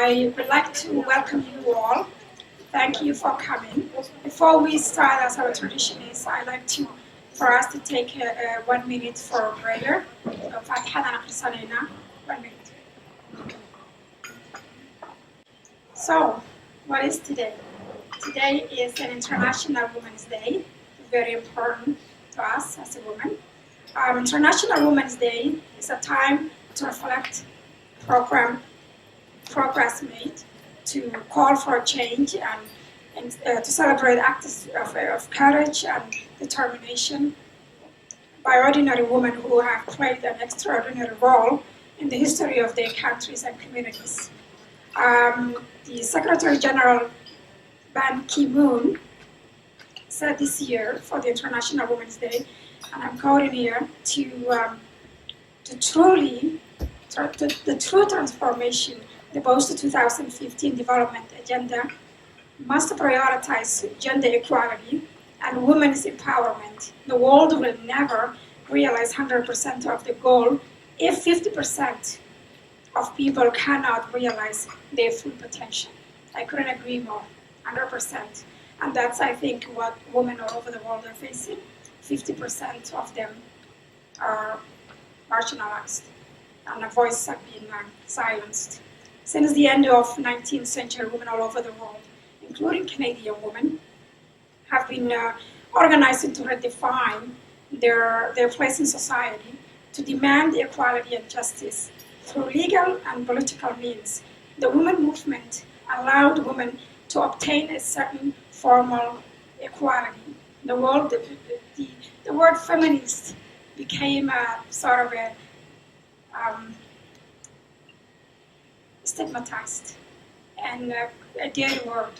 I would like to welcome you all. Thank you for coming. Before we start, as our tradition is, I'd like for us to take 1 minute for prayer. So, Fatiha na 1 minute. So, what is today? Today is an International Women's Day, very important to us as a woman. International Women's Day is a time to reflect, progress made, to call for change, and to celebrate acts of courage and determination by ordinary women who have played an extraordinary role in the history of their countries and communities. The Secretary General Ban Ki-moon said this year for the International Women's Day, and I'm quoting here, the true transformation, the post-2015 development agenda must prioritize gender equality and women's empowerment. The world will never realize 100% of the goal if 50% of people cannot realize their full potential. I couldn't agree more, 100%. And that's, I think, what women all over the world are facing. 50% of them are marginalized, and their voices have been silenced. Since the end of 19th century, women all over the world, including Canadian women, have been organizing to redefine their place in society, to demand equality and justice through legal and political means. The women movement allowed women to obtain a certain formal equality. The word feminist became a sort of a stigmatized and a dirty word.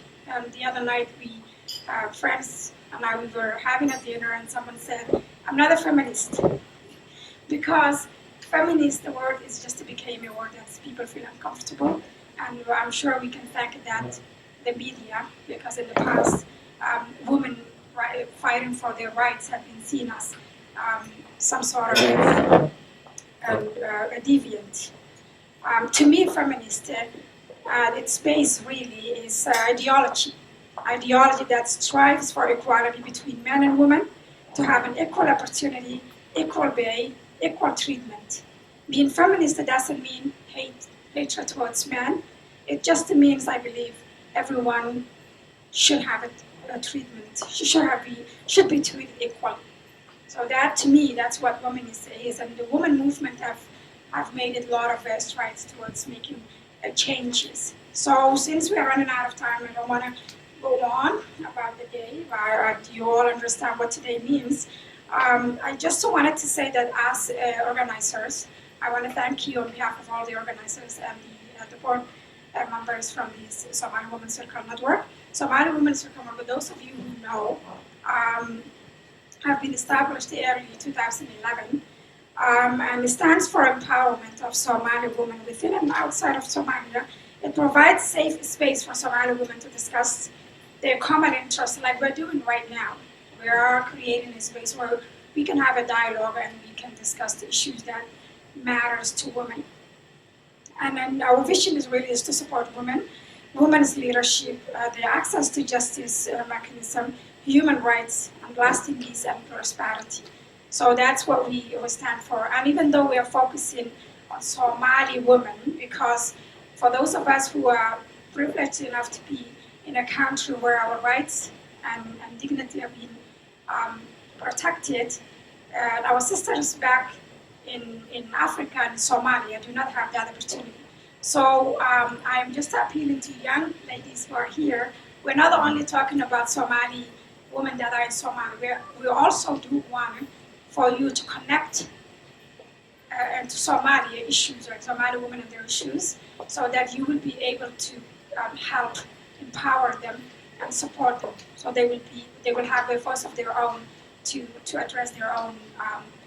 The other night, friends and I, we were having a dinner, and someone said, "I'm not a feminist," because feminist, the word is just became a word that people feel uncomfortable, and I'm sure we can thank that the media, because in the past, women fighting for their rights have been seen as some sort of a deviant. To me, feminist, its base really is ideology that strives for equality between men and women, to have an equal opportunity, equal pay, equal treatment. Being feminist doesn't mean hatred towards men. It just means, I believe, everyone should have a treatment, should be treated equally. So that, to me, that's what womanist is, and the women movement have made a lot of strides towards making changes. So since we are running out of time, I don't want to go on about the day, but you all understand what today means. I just wanted to say that as organizers, I want to thank you on behalf of all the organizers and the board members from the Somali Women's Circle Network. Somali Women's Circle Network, those of you who know, have been established early 2011, and it stands for empowerment of Somali women within and outside of Somalia. It provides safe space for Somali women to discuss their common interests, like we're doing right now. We are creating a space where we can have a dialogue and we can discuss the issues that matters to women. And then our vision is to support women's leadership, their access to justice mechanism, human rights, and lasting peace and prosperity. So that's what we stand for. And even though we are focusing on Somali women, because for those of us who are privileged enough to be in a country where our rights and dignity have been protected, our sisters back in Africa and Somalia do not have that opportunity. So I'm just appealing to young ladies who are here. We're not only talking about Somali women that are in Somalia, we also do want for you to connect and to Somalia issues, like Somali women and their issues, so that you will be able to help empower them and support them, so they will have a voice of their own to address their own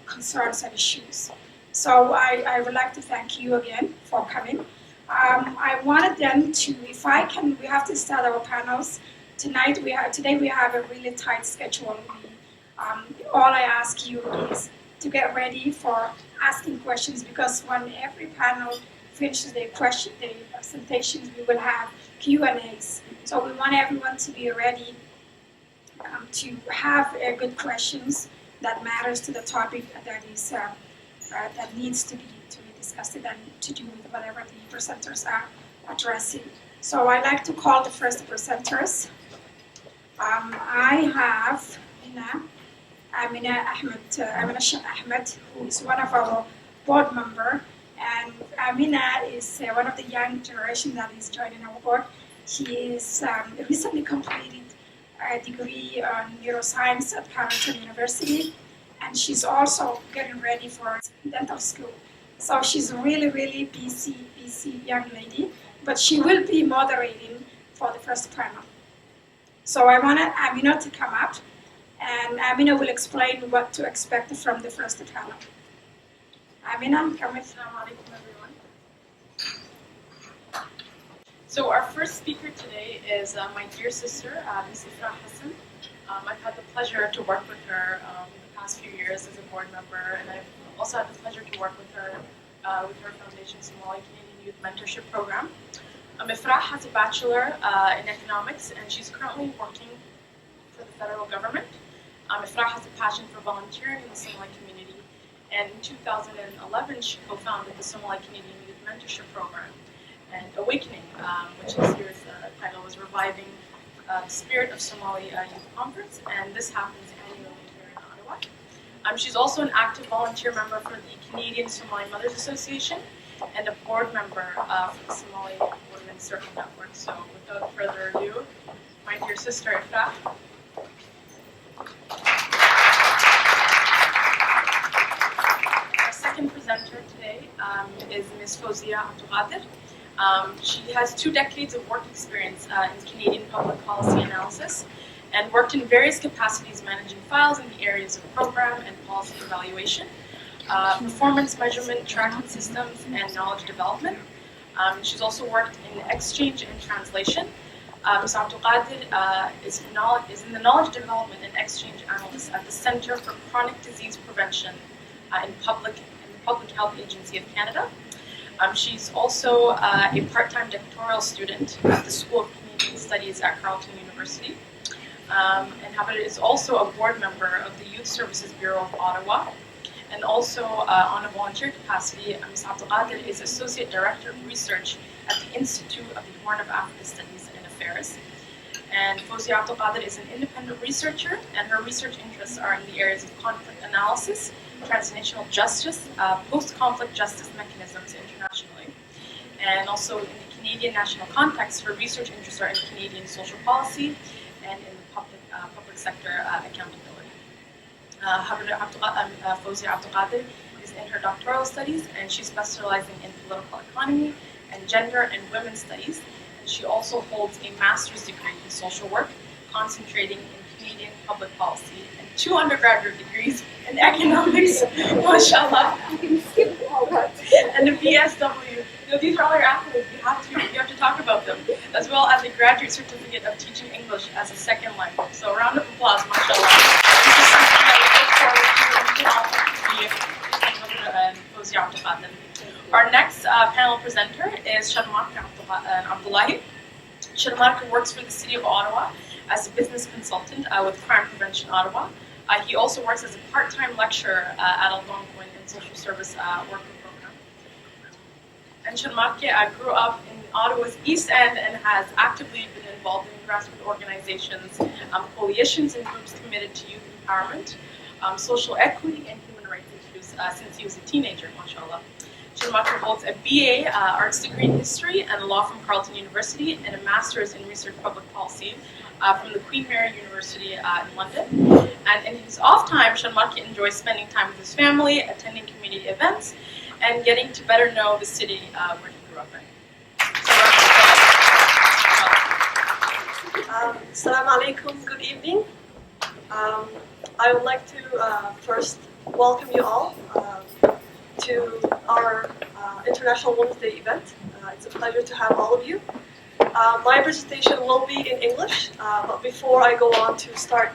concerns and issues. So I would like to thank you again for coming. I wanted them to, if I can, we have to start our panels tonight. Today we have a really tight schedule. All I ask you is to get ready for asking questions, because when every panel finish the presentations, we will have Q&As. So we want everyone to be ready to have good questions that matters to the topic that is that needs to be discussed and to do with whatever the presenters are addressing. So I like to call the first presenters. I have Amina Sheikh Ahmed, who is one of our board member, and Amina is one of the young generation that is joining our board. She is recently completed a degree on neuroscience at Carleton University, and she's also getting ready for dental school. So she's a really, really busy young lady, but she will be moderating for the first panel. So I wanted Amina to come up, and Amina will explain what to expect from the first panel. Amina, come with. Assalamu alaikum, everyone. So our first speaker today is my dear sister, Ms. Ifrah Hassan. I've had the pleasure to work with her in the past few years as a board member, and I've also had the pleasure to work with her foundation, Somali Canadian Youth Mentorship Program. Ifrah has a bachelor in economics, and she's currently working for the federal government. Ifrah has a passion for volunteering in the Somali community, and in 2011 she co-founded the Somali Canadian Youth Mentorship Program. And Awakening, which this year's title was Reviving the Spirit of Somali Youth Conference, and this happens annually here in Ottawa. She's also an active volunteer member for the Canadian Somali Mothers Association and a board member for the Somali Women's Circle Network. So without further ado, my dear sister Ifrah. Our second presenter today is Ms. Fawzia Abdulqadir. She has 2 decades of work experience in Canadian public policy analysis and worked in various capacities managing files in the areas of program and policy evaluation, performance measurement, tracking systems, and knowledge development. She's also worked in exchange and translation. Ms. Abdulqadir is in the knowledge development and exchange analyst at the Centre for Chronic Disease Prevention in the Public Health Agency of Canada. She's also a part-time doctoral student at the School of Canadian Studies at Carleton University. And Habib is also a board member of the Youth Services Bureau of Ottawa. And also on a volunteer capacity, Ms. Abdulqadir is Associate Director of Research at the Institute of the Horn of Africa Studies and Affairs. And Fawzia Abdulqadir is an independent researcher, and her research interests are in the areas of conflict analysis, transnational justice, post-conflict justice mechanisms internationally. And also in the Canadian national context, her research interests are in Canadian social policy and in the public sector accountability. Fawzia Abdulqadir is in her doctoral studies, and she's specializing in political economy and gender and women's studies. And she also holds a master's degree in social work, concentrating in Canadian public policy, and 2 undergraduate degrees in economics, mashallah. You can skip all that. And a BSW. These are all your accolades. You have to talk about them, as well as a graduate certificate of teaching English as a second language. So a round of applause, mashallah. This is something that we look forward to. We can all and Fawzia Abdulqadir. Our next panel presenter is Sharmak Abdullahi. Sharmak works for the City of Ottawa as a business consultant with Crime Prevention Ottawa. He also works as a part-time lecturer at Algonquin in social service worker program. And Sharmak grew up in Ottawa's East End and has actively been involved in grassroots organizations, coalitions, and groups committed to youth empowerment, social equity, and human rights issues since he was a teenager, mashallah. Sharmak holds a BA arts degree in history and law from Carleton University and a master's in research public policy from the Queen Mary University in London. And in his off time, Sharmak enjoys spending time with his family, attending community events, and getting to better know the city where he grew up in. Assalamu alaikum, good evening. I would like to first welcome you all to our International Women's Day event. It's a pleasure to have all of you. My presentation will be in English, but before I go on to start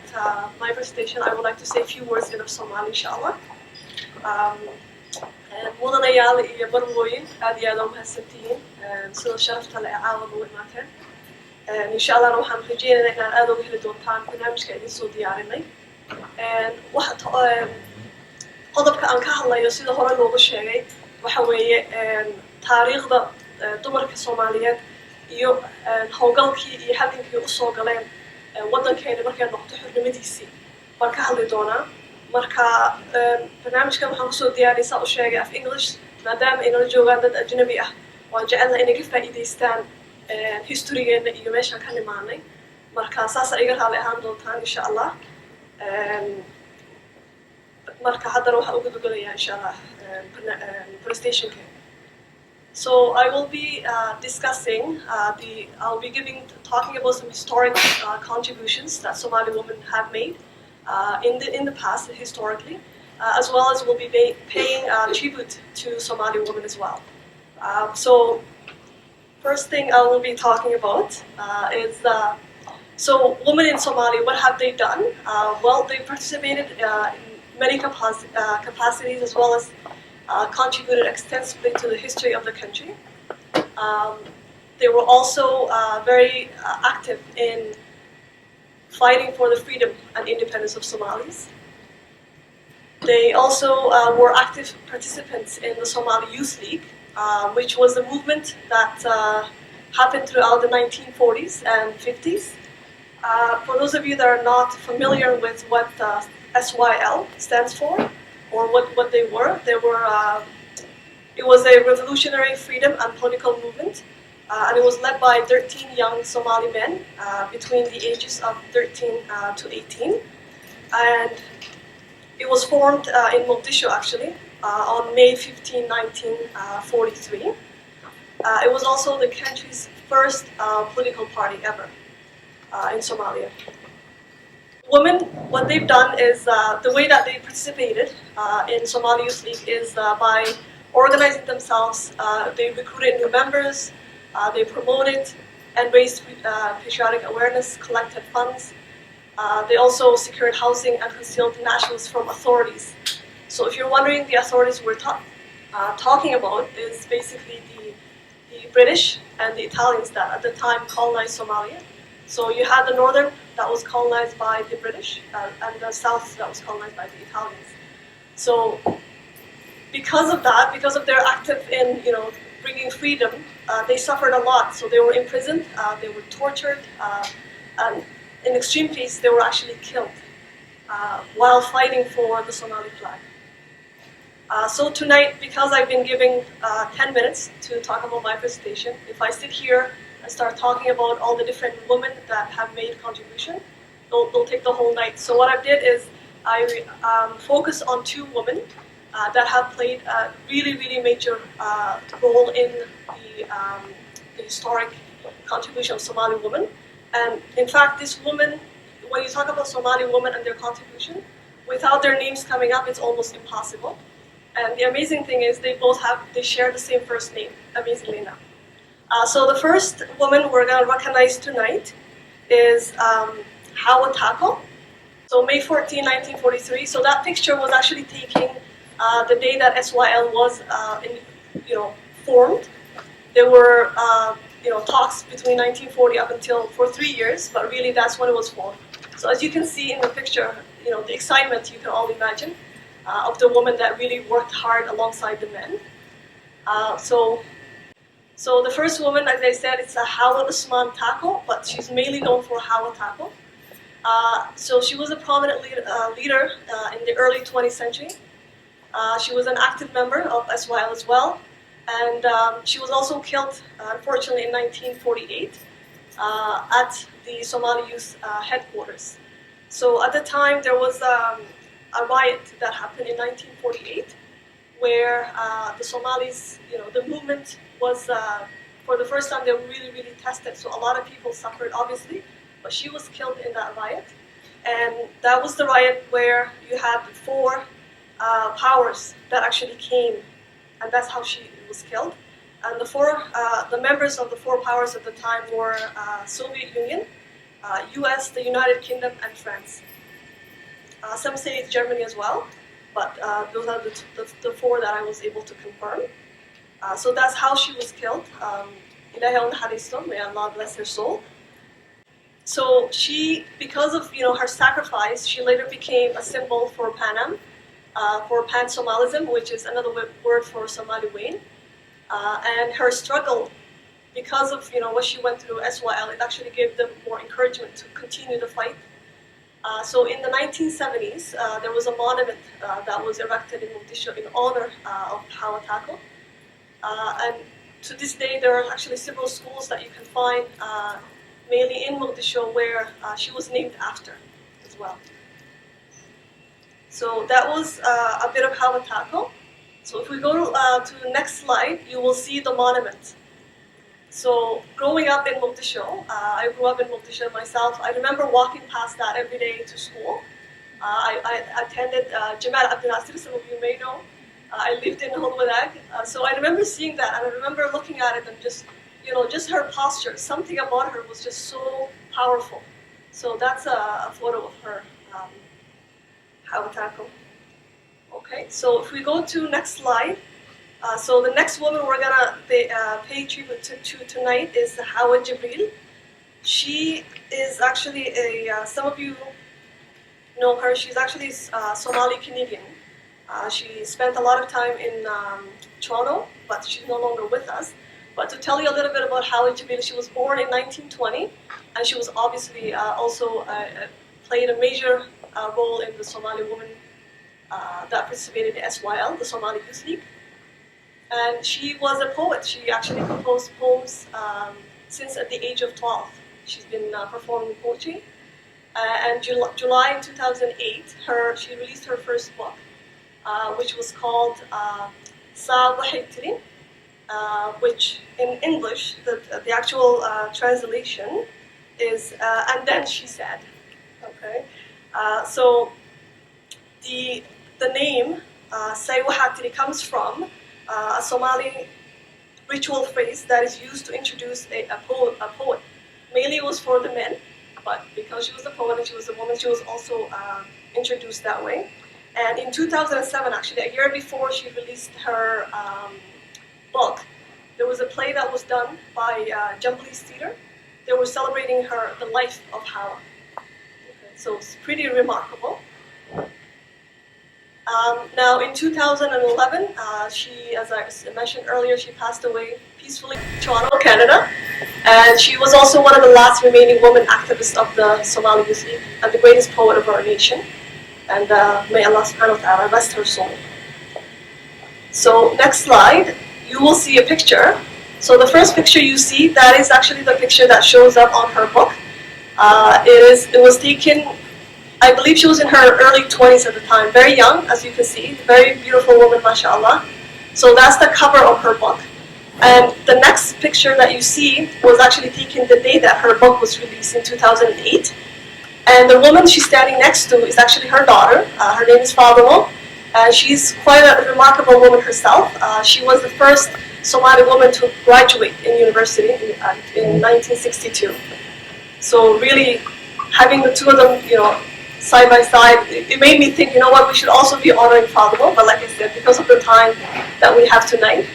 my presentation, I would like to say a few words in Somali, inshallah. mudanayaal iyo barwooyin aad iyo aad u mahadsantihiin sida sharafta le caawa ugu imaateen insha allahna waxaan rajeynaynaa inaan aad uga heli doontaan barnaamijka idin soo diyaarinay qodobka aan ka hadlayo sida hore loogu sheegay waxa weeye taariikhda dumarka Soomaaliyeed iyo howlgalkii iyo halgankii usoo galeen waddankeena markay noqoto xornimadiisii baan ka hadli doonaa marka barnaamijkan waxaan kusoo diyaariyay saa u sheegay af English maadaama ay nala joogaan dad ajnabi ah waan jecelnahay inay ka faa'iidaystaan historygeena iyo meeshaan ka nimaanay marka saas iga raali ahaan doontaan insha allah marka haddana waxaan ugu gudgalayaa insha allah presentationka. So I will be discussing I'll be talking about some historic contributions that Somali women have made in the past historically, as well as we'll be paying tribute to Somali women as well. So first thing I will be talking about is so women in Somali, what have they done? Well, they participated in many capacities as well as contributed extensively to the history of the country. They were also very active in fighting for the freedom and independence of Somalis. They also were active participants in the Somali Youth League, which was a movement that happened throughout the 1940s and 50s. For those of you that are not familiar with what SYL stands for, or what they were, it was a revolutionary freedom and political movement, and it was led by 13 young Somali men between the ages of 13 to 18, and it was formed in Mogadishu actually on May 15, 1943. It was also the country's first political party ever in Somalia. Women, what they've done is the way that they participated in Somali Youth League is by organizing themselves. They recruited new members, they promoted and raised patriotic awareness, collected funds. They also secured housing and concealed nationals from authorities. So if you're wondering, the authorities we're talking about is basically the British and the Italians that at the time colonized Somalia. So you had the northern that was colonized by the British and the south that was colonized by the Italians. So because of that, because of their active in bringing freedom, they suffered a lot. So they were imprisoned, they were tortured, and in extreme cases they were actually killed while fighting for the Somali flag. So tonight, because I've been giving 10 minutes to talk about my presentation, if I sit here and start talking about all the different women that have made contribution, they'll take the whole night. So what I did is I focused on two women that have played a really, really major role in the historic contribution of Somali women. And in fact, this woman, when you talk about Somali women and their contribution, without their names coming up, it's almost impossible. And the amazing thing is they share the same first name, amazingly enough. So the first woman we're going to recognize tonight is Hawa Tako. So May 14, 1943. So that picture was actually taken the day that SYL was formed. There were talks between 1940 up until for 3 years, but really that's when it was formed. So as you can see in the picture, the excitement you can all imagine of the woman that really worked hard alongside the men. So the first woman, as I said, it's Hawa Usman Tako, but she's mainly known for Hawa Tako. So she was a prominent leader in the early 20th century. She was an active member of SYL as well, and she was also killed, unfortunately, in 1948 at the Somali Youth headquarters. So at the time, there was a riot that happened in 1948, where the Somalis, the movement was, for the first time, they were really, really tested. So a lot of people suffered, obviously, but she was killed in that riot. And that was the riot where you had four powers that actually came, and that's how she was killed. And the members of the four powers at the time were Soviet Union, US, the United Kingdom, and France. Some say it's Germany as well. but those are the four that I was able to confirm. So that's how she was killed. Ilahi al may Allah bless her soul. So she, because of her sacrifice, she later became a symbol for Panam, for Pan-Somalism, which is another word for Somali Wayne. And her struggle, because of what she went through SYL, it actually gave them more encouragement to continue the fight. So in the 1970s, there was a monument that was erected in Mogadishu in honor of Hawa Taco. And to this day, there are actually several schools that you can find, mainly in Mogadishu, where she was named after as well. So that was a bit of Hawa Taco. So if we go to the next slide, you will see the monument. So growing up in Mogadishu, I grew up in Mogadishu myself. I remember walking past that every day to school. I attended Jamal Abdel Nasir, some of you may know. I lived in Hulwadag, so I remember seeing that, and I remember looking at it and just her posture. Something about her was just so powerful. So that's a photo of her, Hawa Taco. Okay, so if we go to next slide. So the next woman we're gonna pay tribute to tonight is Hawa Jibril. She is actually some of you know her. She's actually Somali Canadian. She spent a lot of time in Toronto, but she's no longer with us. But to tell you a little bit about Hawa Jibril, she was born in 1920, and she was obviously also played a major role in the Somali women that participated in SYL, the Somali Youth League. And she was a poet. She actually composed poems since at the age of 12. She's been performing poetry. And July 2008, she released her first book, which was called Sa Wahaytiri, which in English, the actual translation is And Then She Said. Okay, so the name Say Wahaytiri comes from a Somali ritual phrase that is used to introduce a poet. Mainly it was for the men, but because she was a poet and she was a woman, she was also introduced that way. And in 2007, actually, a year before she released her book, there was a play that was done by Jumbly's Theatre. They were celebrating the life of Hawa. Okay, so it's pretty remarkable. Now, in 2011, she, as I mentioned earlier, she passed away peacefully in Toronto, Canada. And she was also one of the last remaining women activists of the Somali Youth League and the greatest poet of our nation. And may Allah subhanahu wa ta'ala rest her soul. So, next slide, you will see a picture. So the first picture you see, that is actually the picture that shows up on her book. It was taken, I believe she was in her early 20s at the time, very young, as you can see, very beautiful woman, mashallah. So that's the cover of her book. And the next picture that you see was actually taken the day that her book was released in 2008. And the woman she's standing next to is actually her daughter. Her name is Fatima. And she's quite a remarkable woman herself. She was the first Somali woman to graduate in university in 1962. So really, having the two of them, side by side, it made me think, we should also be honoring Fatima. But like I said, because of the time that we have tonight,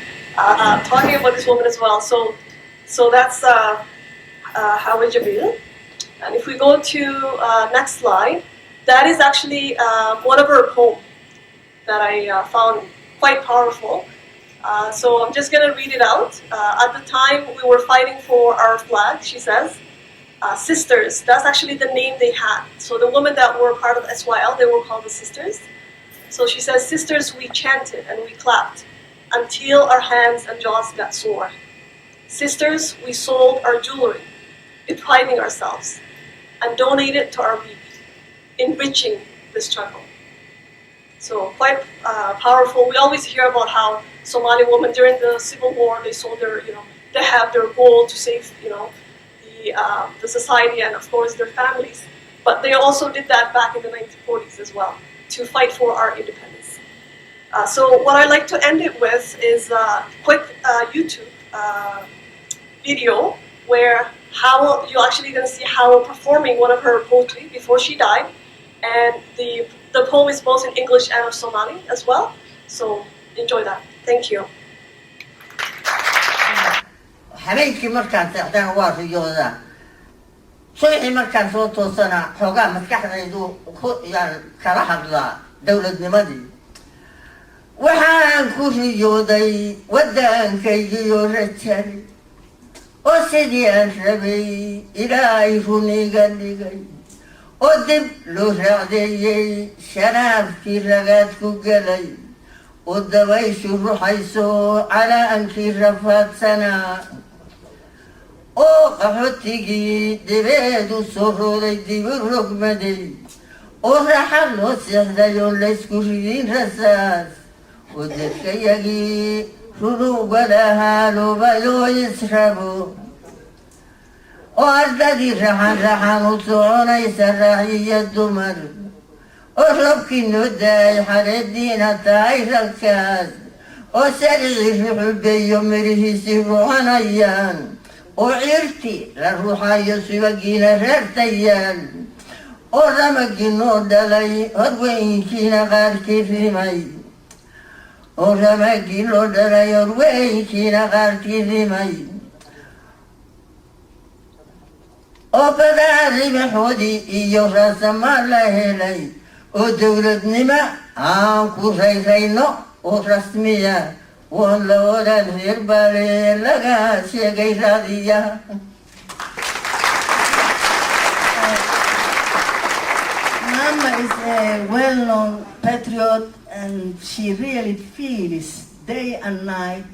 talking about this woman as well. So that's Hawa Jibril. And if we go to next slide, that is actually one of her poems that I found quite powerful. So I'm just going to read it out. At the time we were fighting for our flag, she says, sisters, that's actually the name they had. So the women that were part of SYL, they were called the sisters. So she says, sisters, we chanted and we clapped until our hands and jaws got sore. Sisters, we sold our jewelry, depriving ourselves, and donated to our beat, enriching the struggle. So quite powerful. We always hear about how Somali women during the Civil War, they sold their, they have their goal to save, the society and of course their families. But they also did that back in the 1940s as well, to fight for our independence. So what I like to end it with is a quick YouTube video where you're actually going to see Howell performing one of her poetry before she died, and the the poem is both in English and of Somali as well. So enjoy that. Thank you. habeenkii markaan seexdana waa riyoodaa subaxii markaan soo toosana xoogaa maskaxdaydu yaan kala hadlaa dowladnimadii waxaan ku riyooday waddankaygiyo rajari oo sidii aan rabay ilaahay runiga dhigay oo dib loo raacdeeyey shanaabkii ragaad ku gelay oo dabayshu ruxayso calaankii rafaadsanaa oo qaxootigii dibeedu soo rooday dibu rogmaday oo raaxa loo seexday oo laysku ridin rasaas oo dadkayagii runuuga lahaa loobayoo israbo oo ardadii raxan u soconaysa raaciya dumar oo roobkii noo daay xareediina tahay ragkaas oo saricii ruxubeeyo mirihiisii ruxanayaan oo ciirtii la ruuxayo subagiina reertayaan oo ramagii noo dhalay horweynkiina qaarkii rimay oo ramagii loo dhalay horweynkiina qaarkii rimay oo badaa ribaxoodii iyo raasamaan la helay oo dowladnimo aan ku rayrayno oo rasmiya woon la odhan reer baale laga sheegay raadiya Mama is a well-known patriot, and she really feels day and night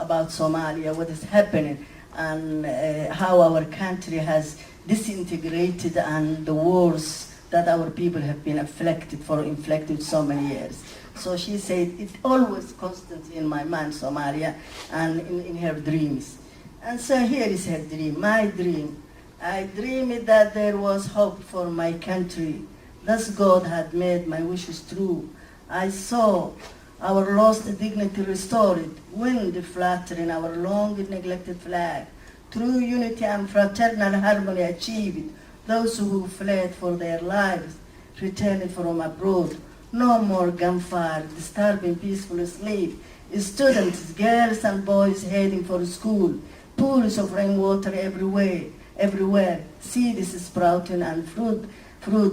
about Somalia, what is happening, and how our country has disintegrated, and the wars that our people have been inflicted so many years. So she said, it always constantly in my mind, Somalia, and in her dreams. And so here is her dream, my dream. I dreamed that there was hope for my country. Thus God had made my wishes true. I saw our lost dignity restored, wind fluttering our long neglected flag. True unity and fraternal harmony achieved. Those who fled for their lives returned from abroad. No more gunfire, disturbing peaceful sleep. Students, girls and boys heading for school. Pools of rainwater everywhere. Seeds sprouting and fruit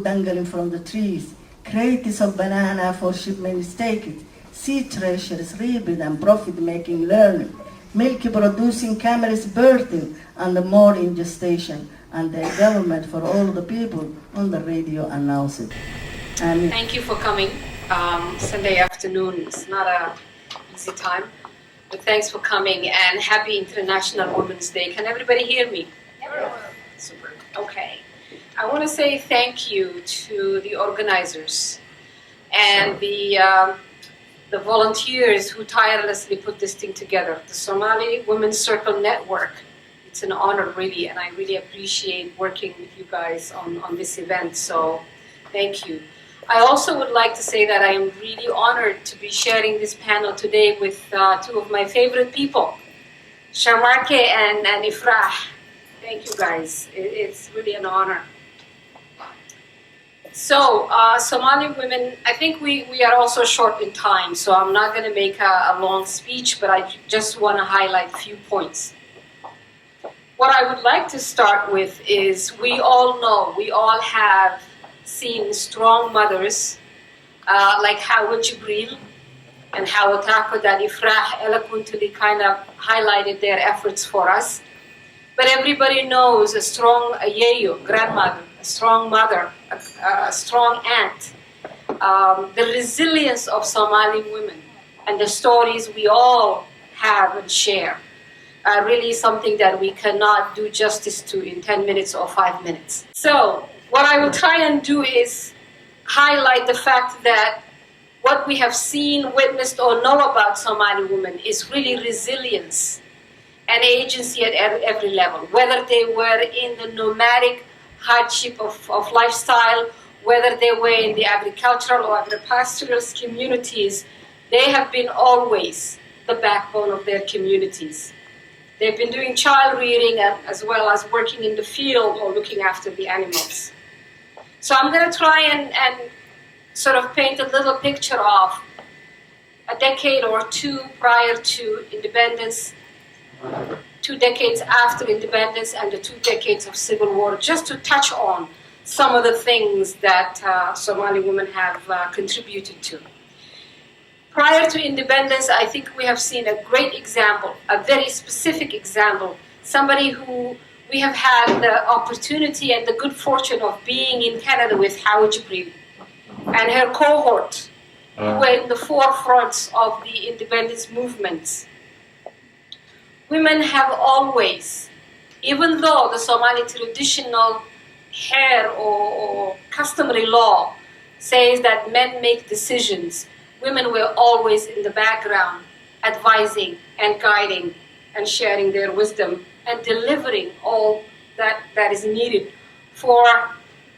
dangling from the trees. Crates of banana for shipment staked. Sea treasures reaping and profit-making learning. Milk producing camels birthing and more in gestation. And the government for all the people on the radio announced. And thank you for coming. Sunday afternoon is not an easy time, but thanks for coming and happy International Women's Day. Can everybody hear me? Super. Okay. I want to say thank you to the organizers and the volunteers who tirelessly put this thing together. The Somali Women's Circle Network. It's an honor, really, and I really appreciate working with you guys on this event. So, thank you. I also would like to say that I am really honored to be sharing this panel today with two of my favorite people, Shamarke and Ifrah. Thank you, guys. It's really an honor. So, Somali women, I think we are also short in time, so I'm not going to make a long speech, but I just want to highlight a few points. What I would like to start with is we all have seen strong mothers like Hawa Jibril and Hawa Tako that Ifrah eloquently kind of highlighted their efforts for us. But everybody knows a strong Yeyo, grandmother, a strong mother, a strong aunt. The resilience of Somali women and the stories we all have and share are really something that we cannot do justice to in 10 minutes or 5 minutes. So what I will try and do is highlight the fact that what we have seen, witnessed, or know about Somali women is really resilience and agency at every level, whether they were in the nomadic hardship of lifestyle, whether they were in the agricultural or agri-pastoralist communities, they have been always the backbone of their communities. They've been doing child rearing as well as working in the field or looking after the animals. So I'm going to try and sort of paint a little picture of a decade or two prior to independence, 2 decades after independence, and the 2 decades of civil war, just to touch on some of the things that Somali women have contributed to. Prior to independence, I think we have seen a great example, a very specific example, somebody who we have had the opportunity and the good fortune of being in Canada with Hawa Jibril and her cohort, who were in the forefronts of the independence movements. Women have always, even though the Somali traditional hair or customary law says that men make decisions, women were always in the background, advising and guiding and sharing their wisdom and delivering all that is needed for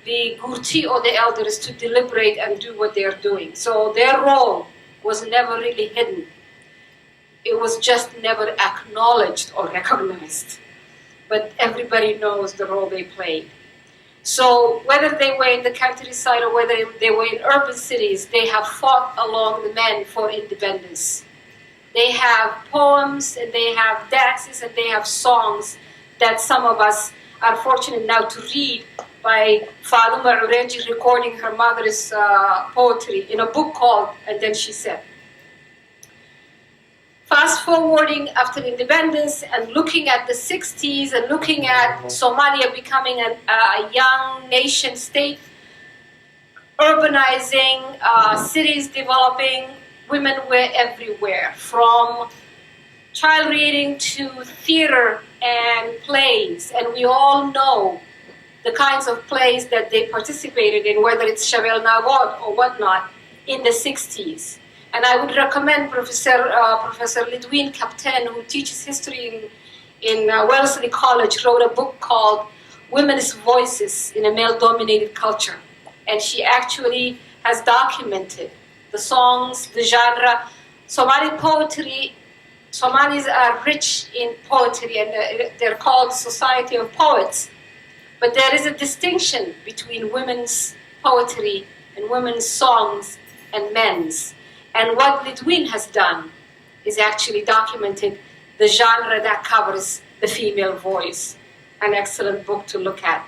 the gurti or the elders to deliberate and do what they're doing. So their role was never really hidden. It was just never acknowledged or recognized. But everybody knows the role they played. So whether they were in the countryside or whether they were in urban cities, they have fought along the men for independence. They have poems and they have dances and they have songs that some of us are fortunate now to read by Faduma Ureji recording her mother's poetry in a book called And Then She Said. Fast forwarding after independence and looking at the 60s and looking at Somalia becoming a young nation state, urbanizing, cities developing, women were everywhere, from child reading to theater and plays. And we all know the kinds of plays that they participated in, whether it's Shabel Nagod or whatnot, in the 60s. And I would recommend Professor Lidwin Kapten, who teaches history in Wellesley College, wrote a book called Women's Voices in a Male-Dominated Culture. And she actually has documented the songs, the genre. Somali poetry, Somalis are rich in poetry, and they're called Society of Poets. But there is a distinction between women's poetry and women's songs and men's. And what Lidwin has done is actually documented the genre that covers the female voice. An excellent book to look at.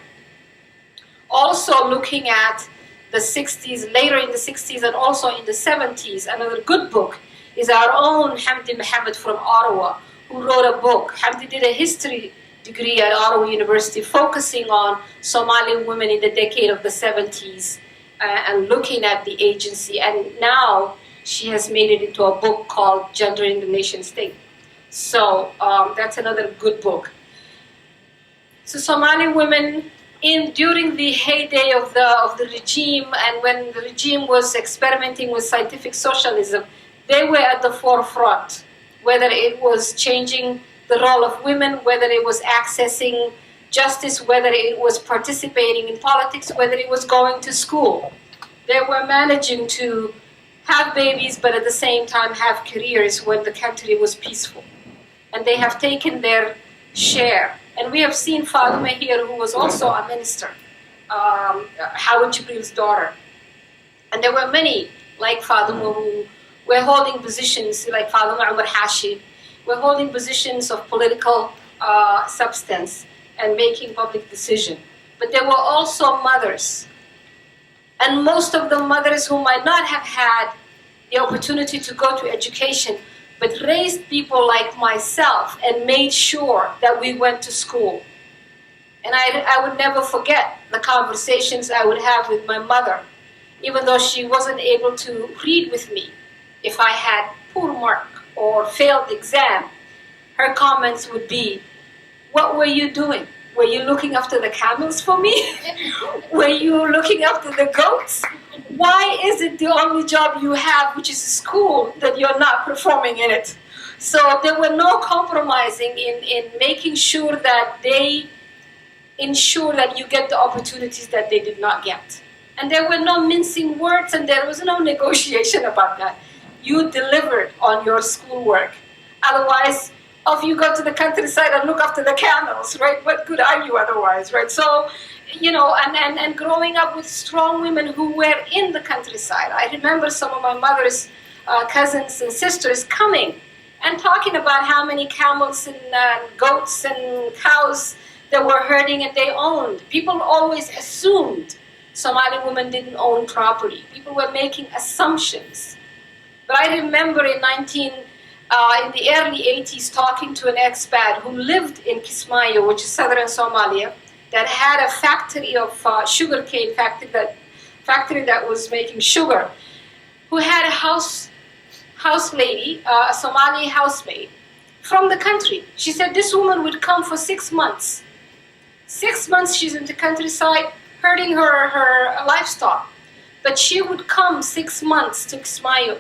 Also looking at the 60s, later in the 60s and also in the 70s, another good book is our own Hamdi Mohammed from Ottawa, who wrote a book. Hamdi did a history degree at Ottawa University focusing on Somali women in the decade of the 70s and looking at the agency. And now she has made it into a book called Gender in the Nation State. So that's another good book. So Somali women, during the heyday of the regime, and when the regime was experimenting with scientific socialism, they were at the forefront, whether it was changing the role of women, whether it was accessing justice, whether it was participating in politics, whether it was going to school. They were managing to have babies, but at the same time have careers when the country was peaceful. And they have taken their share. And we have seen Faduma here, who was also a minister, Hawa Jibril's daughter. And there were many like Faduma who were holding positions, like Faduma Umar Hashi, were holding positions of political substance and making public decision. But there were also mothers. And most of the mothers who might not have had the opportunity to go to education, but raised people like myself and made sure that we went to school. And I would never forget the conversations I would have with my mother, even though she wasn't able to read with me. If I had poor mark or failed exam, her comments would be, "What were you doing? Were you looking after the camels for me? Were you looking after the goats? Why is it the only job you have, which is school, that you're not performing in it?" So there were no compromising in making sure that they ensure that you get the opportunities that they did not get. And there were no mincing words, and there was no negotiation about that. You delivered on your schoolwork. Otherwise, of you go to the countryside and look after the camels, right? What good are you otherwise, right? So, and growing up with strong women who were in the countryside. I remember some of my mother's cousins and sisters coming and talking about how many camels and goats and cows they were herding and they owned. People always assumed Somali women didn't own property. People were making assumptions. But I remember in the early 80s talking to an expat who lived in Kismayo, which is southern Somalia, that had a factory of sugarcane factory that was making sugar, who had a house lady, a Somali housemaid from the country. She said this woman would come for 6 months. 6 months she's in the countryside herding her livestock. But she would come 6 months to Kismayo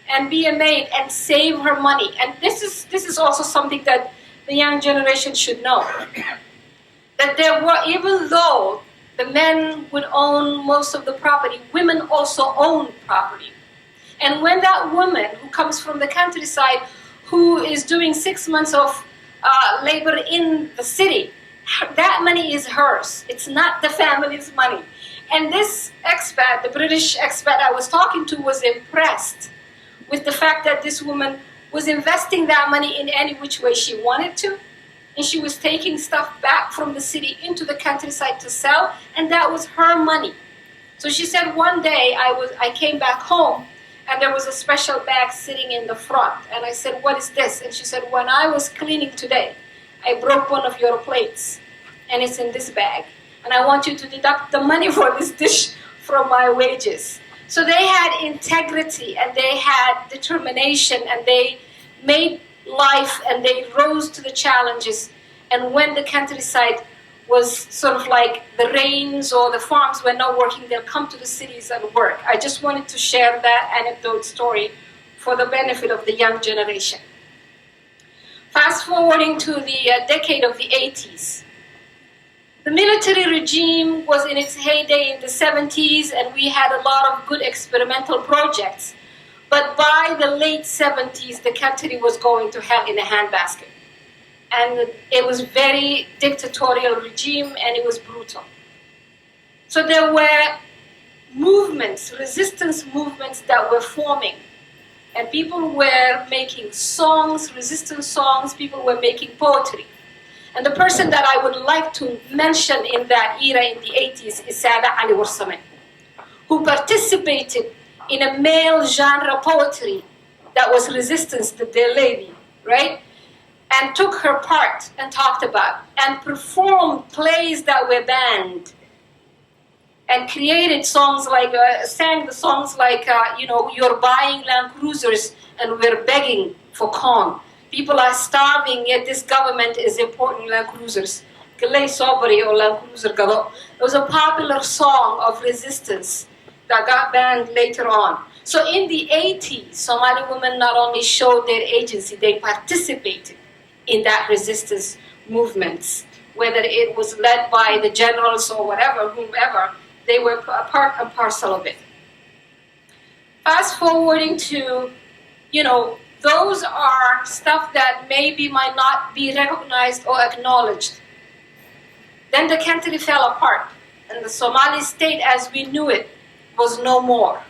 and be a maid and save her money. And this is also something that the young generation should know. That there were, even though the men would own most of the property, women also owned property. And when that woman who comes from the countryside, who is doing 6 months of labor in the city, that money is hers. It's not the family's money. And this expat, the British expat I was talking to, was impressed with the fact that this woman was investing that money in any which way she wanted to. And she was taking stuff back from the city into the countryside to sell, and that was her money. So she said one day I came back home and there was a special bag sitting in the front. And I said, what is this? And she said, when I was cleaning today, I broke one of your plates and it's in this bag. And I want you to deduct the money for this dish from my wages. So they had integrity and they had determination and they made life and they rose to the challenges. And when the countryside was sort of like the rains or the farms were not working, they'll come to the cities and work. I just wanted to share that anecdote story for the benefit of the young generation. Fast forwarding to the decade of the 80s. The military regime was in its heyday in the 70s, and we had a lot of good experimental projects. But by the late 70s, the country was going to hell in a handbasket. And it was very dictatorial regime, and it was brutal. So there were movements, resistance movements that were forming. And people were making songs, resistance songs, people were making poetry. And the person that I would like to mention in that era in the 80s is Sada Ali Warsame, who participated in a male genre poetry that was resistance, the Dear Lady, right? And took her part and talked about and performed plays that were banned and created songs like, sang the songs like, you're buying Land Cruisers and we're begging for corn. People are starving, yet this government is importing Land Cruisers. Galay Sobri or Land Cruiser Galo. It was a popular song of resistance that got banned later on. So in the 80s, Somali women not only showed their agency, they participated in that resistance movements. Whether it was led by the generals or whatever, whomever, they were a part and parcel of it. Fast forwarding to, those are stuff that maybe might not be recognized or acknowledged. Then the country fell apart, and the Somali state as we knew it was no more.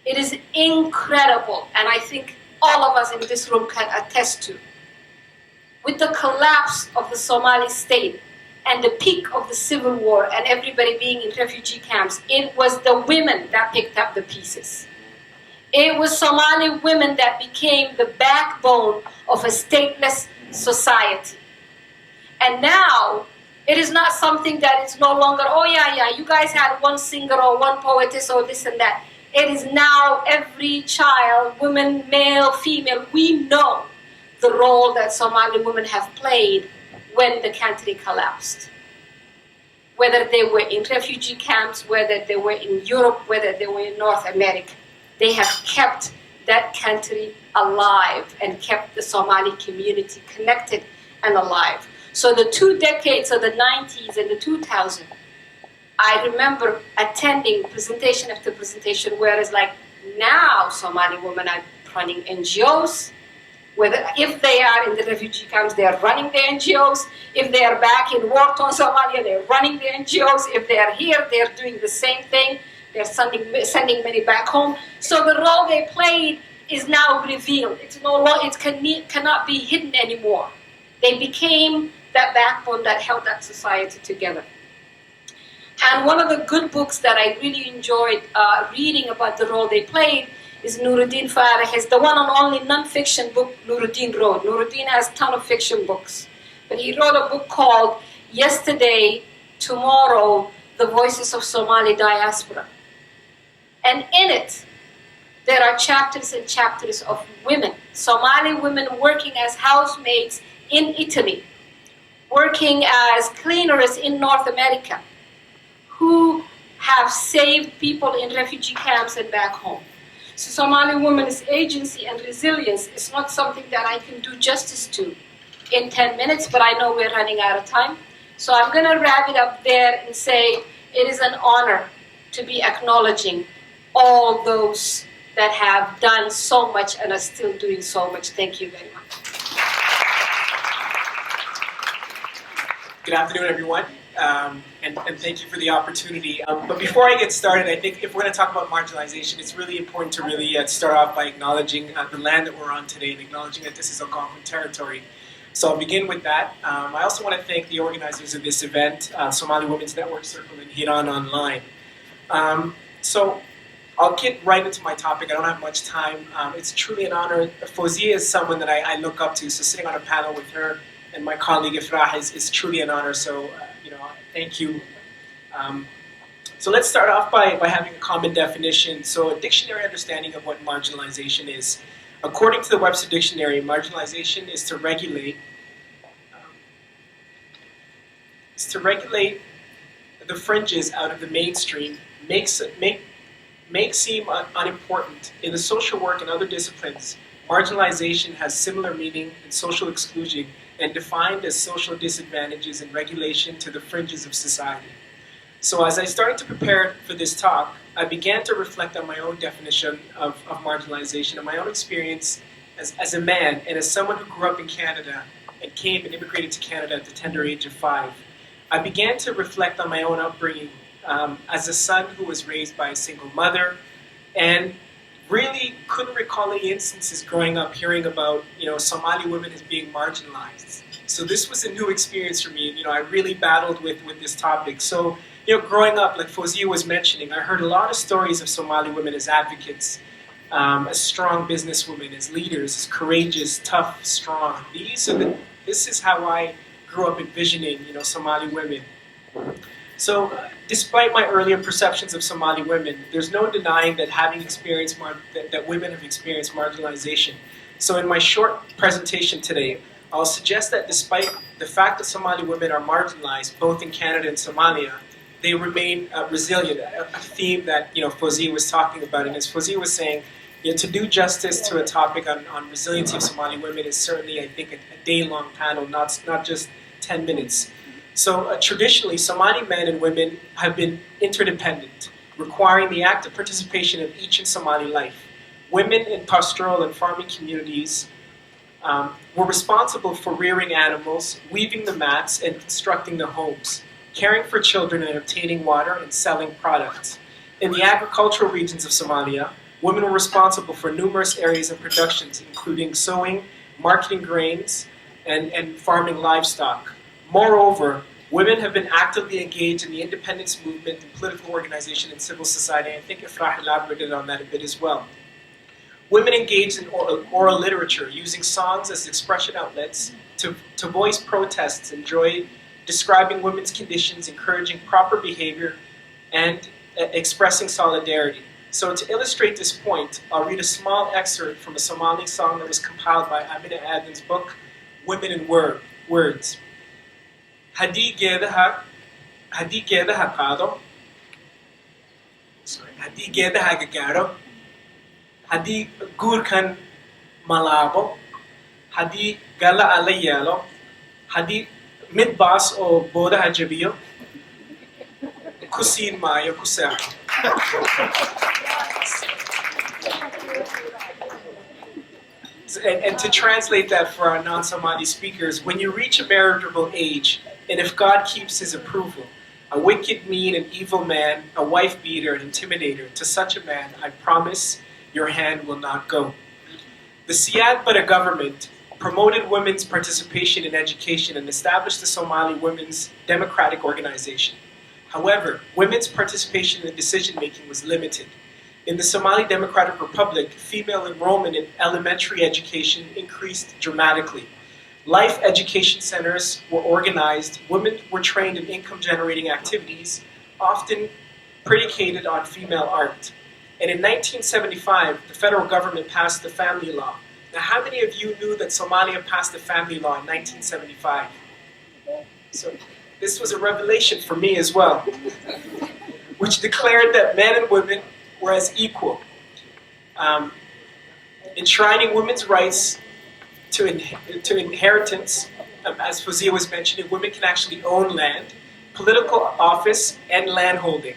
It is incredible, and I think all of us in this room can attest to. With the collapse of the Somali state and the peak of the civil war and everybody being in refugee camps, it was the women that picked up the pieces. It was Somali women that became the backbone of a stateless society. And now, it is not something that is no longer, you guys had one singer or one poetess or this and that. It is now every child, woman, male, female, we know the role that Somali women have played when the country collapsed. Whether they were in refugee camps, whether they were in Europe, whether they were in North America, they have kept that country alive and kept the Somali community connected and alive. So the 2 decades of the 90s and the 2000s, I remember attending presentation after presentation where it's like, now Somali women are running NGOs, Whether, if they are in the refugee camps, they are running the NGOs. If they are back in war-torn Somalia, they're running the NGOs. If they are here, they're doing the same thing. They're sending many back home. So the role they played is now revealed. It's no longer, it cannot be hidden anymore. They became that backbone that held that society together. And one of the good books that I really enjoyed reading about the role they played is Nuruddin Farah's, the one and only non-fiction book Nuruddin wrote. Nuruddin has a ton of fiction books. But he wrote a book called Yesterday, Tomorrow, The Voices of Somali Diaspora. And in it, there are chapters and chapters of women, Somali women working as housemaids in Italy, working as cleaners in North America, who have saved people in refugee camps and back home. So Somali women's agency and resilience is not something that I can do justice to in 10 minutes, but I know we're running out of time. So I'm going to wrap it up there and say it is an honor to be acknowledging all those that have done so much and are still doing so much. Thank you very much. Good afternoon, everyone, and thank you for the opportunity. But before I get started, I think if we're going to talk about marginalization, it's really important to really start off by acknowledging the land that we're on today and acknowledging that this is Algonquin territory. So I'll begin with that. I also want to thank the organizers of this event, Somali Women's Network Circle and Hiran Online. So I'll get right into my topic. I don't have much time. It's truly an honor. Fawzia is someone that I look up to, so sitting on a panel with her and my colleague Ifrah is truly an honor, so thank you. So let's start off by having a common definition. So a dictionary understanding of what marginalization is. According to the Webster Dictionary, marginalization is to regulate the fringes out of the mainstream, make seem unimportant. In the social work and other disciplines, marginalization has similar meaning in social exclusion and defined as social disadvantages and regulation to the fringes of society. So as I started to prepare for this talk, I began to reflect on my own definition of marginalization and my own experience as a man and as someone who grew up in Canada and came and immigrated to Canada at the tender age of 5. I began to reflect on my own upbringing as a son who was raised by a single mother and really couldn't recall any instances growing up hearing about, Somali women as being marginalized. So this was a new experience for me. I really battled with this topic. So, growing up, like Fawzia was mentioning, I heard a lot of stories of Somali women as advocates, as strong businesswomen, as leaders, as courageous, tough, strong. This is how I grew up envisioning, Somali women. So, despite my earlier perceptions of Somali women, there's no denying that that women have experienced marginalization. So, in my short presentation today, I'll suggest that despite the fact that Somali women are marginalized, both in Canada and Somalia, they remain resilient. A theme that Fawzia was talking about, and as Fawzia was saying, to do justice to a topic on resiliency of Somali women is certainly, I think, a day-long panel, not just 10 minutes. So traditionally, Somali men and women have been interdependent, requiring the active participation of each in Somali life. Women in pastoral and farming communities were responsible for rearing animals, weaving the mats, and constructing the homes, caring for children and obtaining water and selling products. In the agricultural regions of Somalia, women were responsible for numerous areas of productions, including sowing, marketing grains, and farming livestock. Moreover, women have been actively engaged in the independence movement and political organization and civil society. I think Ifrah elaborated on that a bit as well. Women engaged in oral literature, using songs as expression outlets to voice protests and joy, describing women's conditions, encouraging proper behavior, and expressing solidarity. So to illustrate this point, I'll read a small excerpt from a Somali song that was compiled by Amina Adnan's book, Women in Words. Hadi geedaha qaado, haddii geedaha gagaadho, haddii guurkan malaabo, haddii gala la yeelo, haddii mid baas oo boodaha jabiyo, ku siin maayo ku seexo. And to translate that for our non-Somali speakers, when you reach a marriageable age, and if God keeps his approval, a wicked, mean, and evil man, a wife beater, an intimidator, to such a man, I promise your hand will not go. The Siad Barre government promoted women's participation in education and established the Somali Women's Democratic Organization. However, women's participation in decision-making was limited. In the Somali Democratic Republic, female enrollment in elementary education increased dramatically. Life education centers were organized, women were trained in income-generating activities, often predicated on female art. And in 1975, the federal government passed the family law. Now, how many of you knew that Somalia passed the family law in 1975? So this was a revelation for me as well, which declared that men and women were as equal, enshrining women's rights to inheritance. As Fawzia was mentioning, women can actually own land, political office, and landholding.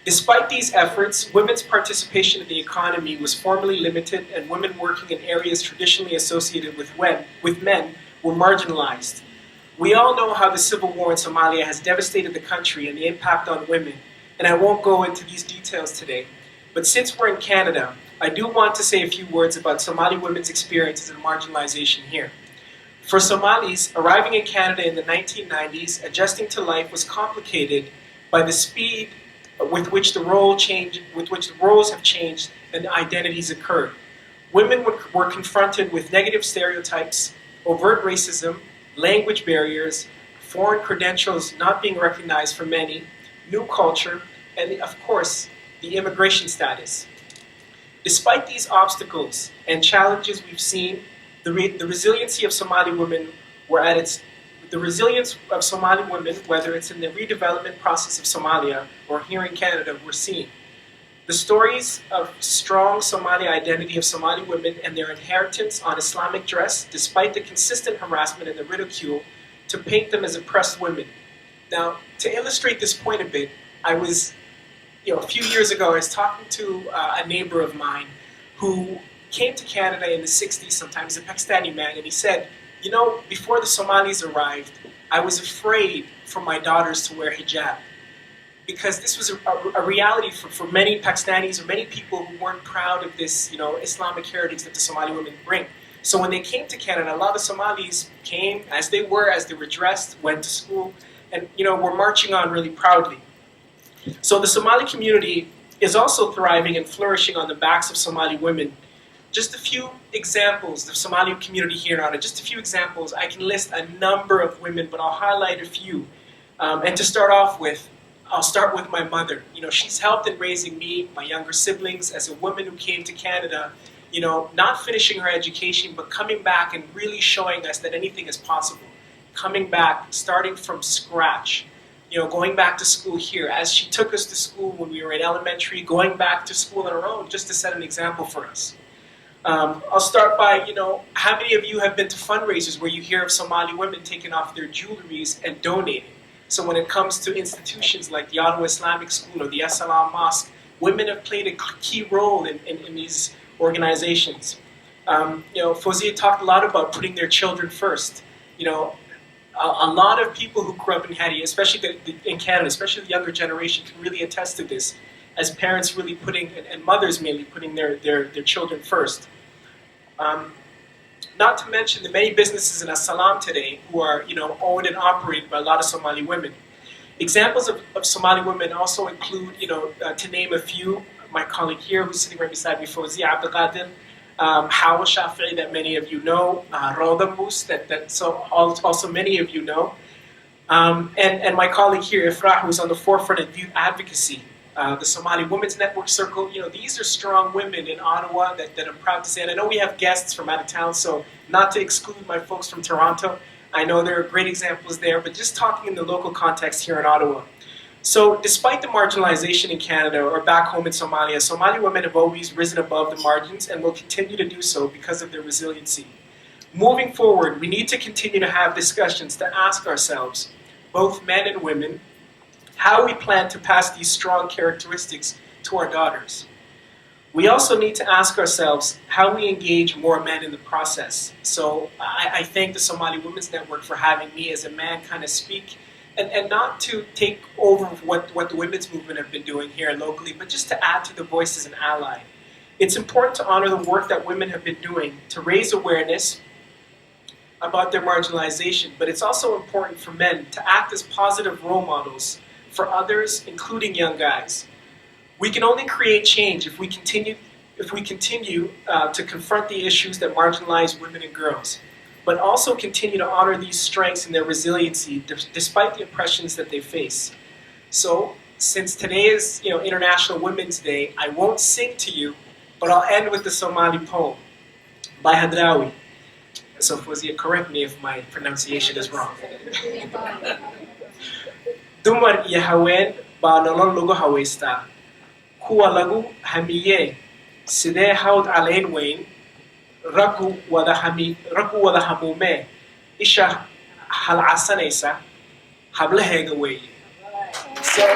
Despite these efforts, women's participation in the economy was formally limited, and women working in areas traditionally associated with men were marginalized. We all know how the civil war in Somalia has devastated the country and the impact on women, and I won't go into these details today. But since we're in Canada, I do want to say a few words about Somali women's experiences in marginalization here. For Somalis arriving in Canada in the 1990s, adjusting to life was complicated by the speed with which the roles have changed and identities occurred. Women were confronted with negative stereotypes, overt racism, language barriers, foreign credentials not being recognized for many, new culture, and of course, the immigration status. Despite these obstacles and challenges we've seen, the resiliency of Somali women whether it's in the redevelopment process of Somalia or here in Canada, we're seeing. The stories of strong Somali identity of Somali women and their inheritance on Islamic dress, despite the consistent harassment and the ridicule, to paint them as oppressed women. Now, to illustrate this point a bit, I was, a few years ago, I was talking to a neighbor of mine who came to Canada in the 60s sometimes, a Pakistani man, and he said, before the Somalis arrived, I was afraid for my daughters to wear hijab. Because this was a reality for many Pakistanis or many people who weren't proud of this, Islamic heritage that the Somali women bring. So when they came to Canada, a lot of Somalis came as they were dressed, went to school, and, were marching on really proudly. So the Somali community is also thriving and flourishing on the backs of Somali women. Just a few examples, the Somali community here in Ottawa, just a few examples. I can list a number of women, but I'll highlight a few. And to start off with, I'll start with my mother. She's helped in raising me, my younger siblings, as a woman who came to Canada, not finishing her education, but coming back and really showing us that anything is possible. Coming back, starting from scratch, going back to school here, as she took us to school when we were in elementary, going back to school on her own, just to set an example for us. I'll start by, how many of you have been to fundraisers where you hear of Somali women taking off their jewelries and donating? So when it comes to institutions like the Ottawa Islamic School or the As-Salam Mosque, women have played a key role in these organizations. Fawzia talked a lot about putting their children first. A lot of people who grew up in Haiti, especially in Canada, especially the younger generation, can really attest to this, as parents really putting, and mothers mainly, putting their children first. Not to mention the many businesses in As-Salam today who are, owned and operated by a lot of Somali women. Examples of Somali women also include, to name a few, my colleague here who's sitting right beside me, Fawzia Abdelkader, Hawa Shafi'i, that many of you know, Roda Mus, that also many of you know, and my colleague here, Ifrah, who's on the forefront of youth advocacy. The Somali Women's Network Circle, these are strong women in Ottawa that I'm proud to say. And I know we have guests from out of town, so not to exclude my folks from Toronto. I know there are great examples there, but just talking in the local context here in Ottawa. So despite the marginalization in Canada or back home in Somalia, Somali women have always risen above the margins and will continue to do so because of their resiliency. Moving forward, we need to continue to have discussions to ask ourselves, both men and women, how we plan to pass these strong characteristics to our daughters. We also need to ask ourselves how we engage more men in the process. So I thank the Somali Women's Network for having me as a man kind of speak, and not to take over what the women's movement have been doing here locally, but just to add to the voice as an ally. It's important to honor the work that women have been doing to raise awareness about their marginalization, but it's also important for men to act as positive role models for others, including young guys. We can only create change if we continue to confront the issues that marginalize women and girls, but also continue to honor these strengths and their resiliency despite the oppressions that they face. So, since today is International Women's Day, I won't sing to you, but I'll end with the Somali poem by Hadrawi. So Fawzia, correct me if my pronunciation is wrong. Dumar iyo haween baa nolol lagu hawaystaa, kuwa lagu hamiyee sidee hawd calayn weyn, raggu wada hamuumee, isha halcasanaysa, hablaheega weeye. So,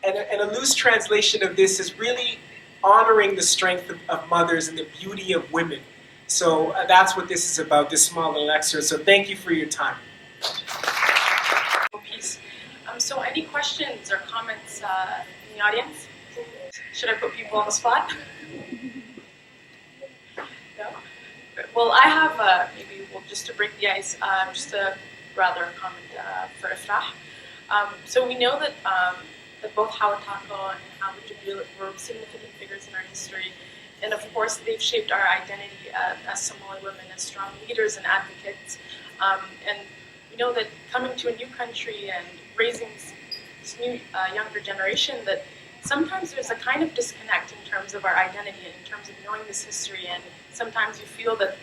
and a loose translation of this is really honoring the strength of mothers and the beauty of women. So that's what this is about, this small little excerpt. So thank you for your time. Piece. So any questions or comments in the audience? Should I put people on the spot? No? Well, I have, just to break the ice, just a rather comment for Ifrah. So we know that both Hawatako and Hamid Jabil were significant figures in our history. And of course, they've shaped our identity as Somali women, as strong leaders and advocates. And we know that coming to a new country and raising this new younger generation, that sometimes there's a kind of disconnect in terms of our identity and in terms of knowing this history. And sometimes you feel that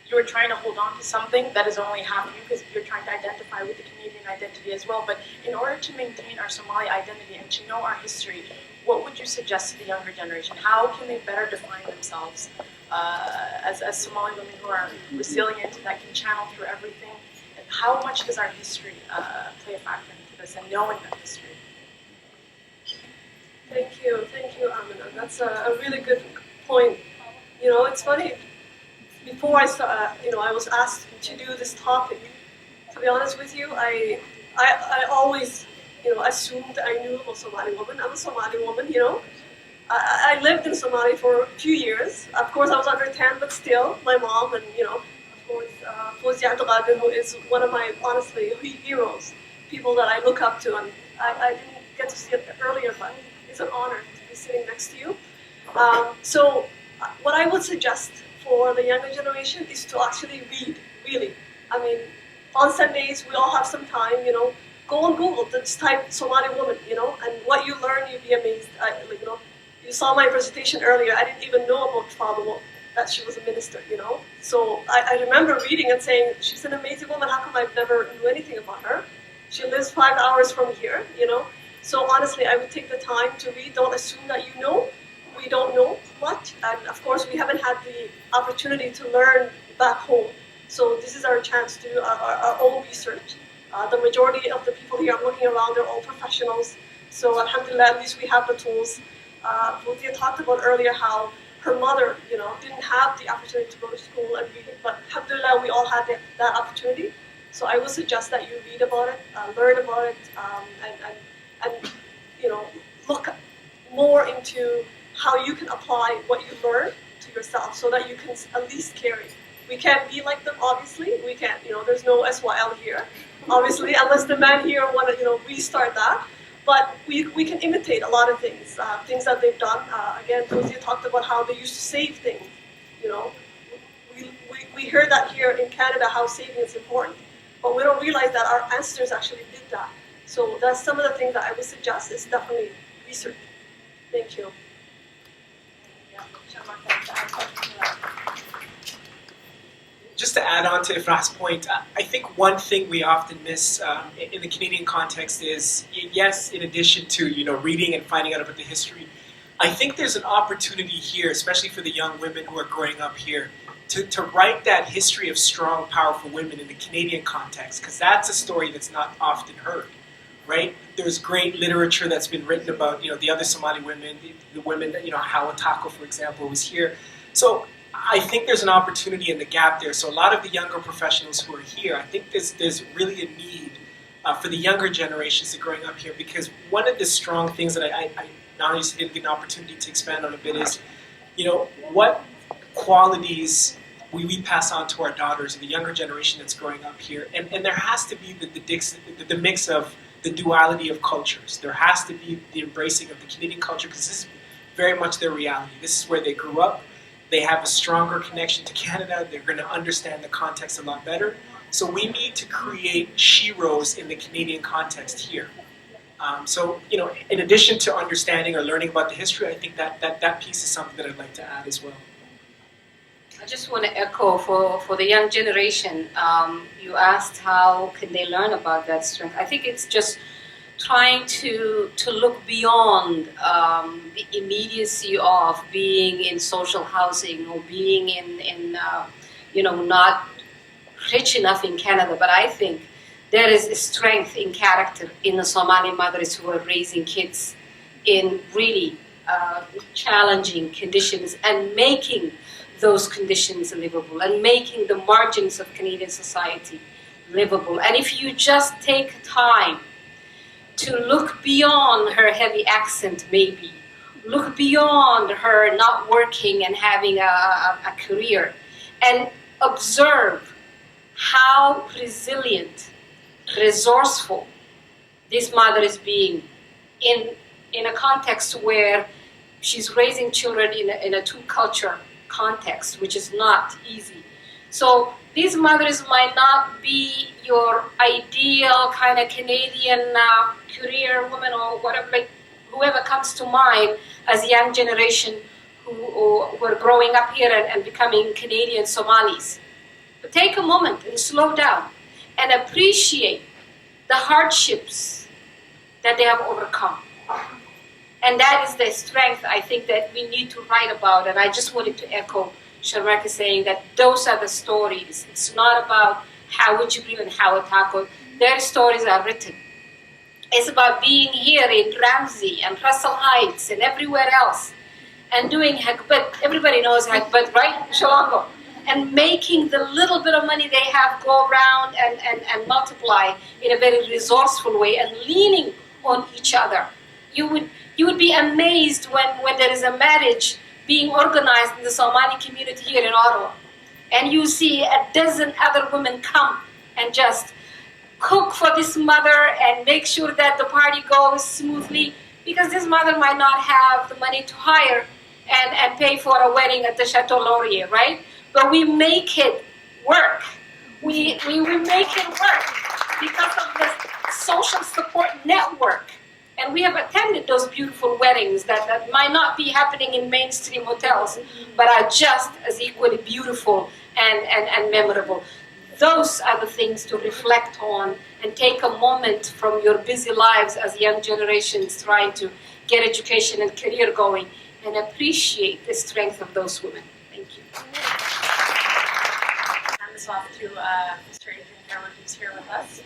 you're trying to hold on to something that is only half you because you're trying to identify with the Canadian identity as well. But in order to maintain our Somali identity and to know our history, what would you suggest to the younger generation? How can they better define themselves as Somali women who are resilient, that can channel through everything? And how much does our history play a factor into this and knowing that history? Thank you, Amina. That's a really good point. You know, it's funny. Before I was asked to do this topic. To be honest with you, I always, assumed I knew I'm a Somali woman. I'm a Somali woman, I lived in Somali for a few years. Of course, I was under 10, but still, my mom and, of course, Fawzia Abdelkader, who is one of my, honestly, heroes, people that I look up to. And I didn't get to see it earlier, but it's an honor to be sitting next to you. So what I would suggest for the younger generation is to actually read, really. I mean, on Sundays, we all have some time, go on Google, just type Somali woman, and what you learn, you'd be amazed. You saw my presentation earlier, I didn't even know about Father, that she was a minister, So I remember reading and saying, she's an amazing woman, how come I've never knew anything about her? She lives 5 hours from here, So honestly, I would take the time to read, don't assume that you know. We don't know much, and of course we haven't had the opportunity to learn back home. So this is our chance to do our own research. The majority of the people here, I'm looking around, they're all professionals. So alhamdulillah, at least we have the tools. Fawzia talked about earlier how her mother, didn't have the opportunity to go to school and read, but alhamdulillah, we all had that opportunity. So I would suggest that you read about it, learn about it, and look more into how you can apply what you learn to yourself so that you can at least carry. We can't be like them, obviously. We can't, there's no SYL here, obviously, unless the men here want to, restart that. But we can imitate a lot of things, things that they've done. Again, Fawzia talked about how they used to save things, We heard that here in Canada, how saving is important. But we don't realize that our ancestors actually did that. So that's some of the things that I would suggest is definitely research. Thank you. Just to add on to Ifrah's point, I think one thing we often miss in the Canadian context is, yes, in addition to reading and finding out about the history, I think there's an opportunity here, especially for the young women who are growing up here, to write that history of strong, powerful women in the Canadian context, because that's a story that's not often heard, right? there's great literature that's been written about, the other Somali women, the women that, Hawa Tako, for example, was here. So I think there's an opportunity in the gap there. So a lot of the younger professionals who are here, I think there's really a need for the younger generations that are growing up here, because one of the strong things that I now didn't get an opportunity to expand on a bit is, what qualities we pass on to our daughters, the younger generation that's growing up here. And there has to be the mix of the duality of cultures. There has to be the embracing of the Canadian culture, because this is very much their reality. This is where they grew up. They have a stronger connection to Canada. They're going to understand the context a lot better. So we need to create sheroes in the Canadian context here. So, in addition to understanding or learning about the history, I think that piece is something that I'd like to add as well. I just want to echo for the young generation. You asked how can they learn about that strength. I think it's just trying to look beyond the immediacy of being in social housing or being in not rich enough in Canada. But I think there is a strength in character in the Somali mothers who are raising kids in really challenging conditions and making those conditions livable and making the margins of Canadian society livable. And if you just take time to look beyond her heavy accent, maybe, look beyond her not working and having a career, and observe how resilient, resourceful this mother is being in a context where she's raising children in a two-culture context, which is not easy. So these mothers might not be your ideal kind of Canadian career woman or whatever, like whoever comes to mind as a young generation who are growing up here and becoming Canadian Somalis. But take a moment and slow down and appreciate the hardships that they have overcome. And that is the strength, I think, that we need to write about. And I just wanted to echo Sharmaka saying that those are the stories. It's not about Hawa Jibril and Hawa Tako. Their stories are written. It's about being here in Ramsey and Russell Heights and everywhere else and doing Hakbat. Everybody knows Hakbat, right? Shalongo. And making the little bit of money they have go around and multiply in a very resourceful way and leaning on each other. You would be amazed when there is a marriage being organized in the Somali community here in Ottawa. And you see a dozen other women come and just cook for this mother and make sure that the party goes smoothly, because this mother might not have the money to hire and pay for a wedding at the Chateau Laurier, right? But we make it work. We make it work because of the social support network. And we have attended those beautiful weddings that might not be happening in mainstream hotels, but are just as equally beautiful and memorable. Those are the things to reflect on and take a moment from your busy lives as young generations trying to get education and career going and appreciate the strength of those women. Thank you. Hand this off to Mr. Adrian Cameron, who's here with us.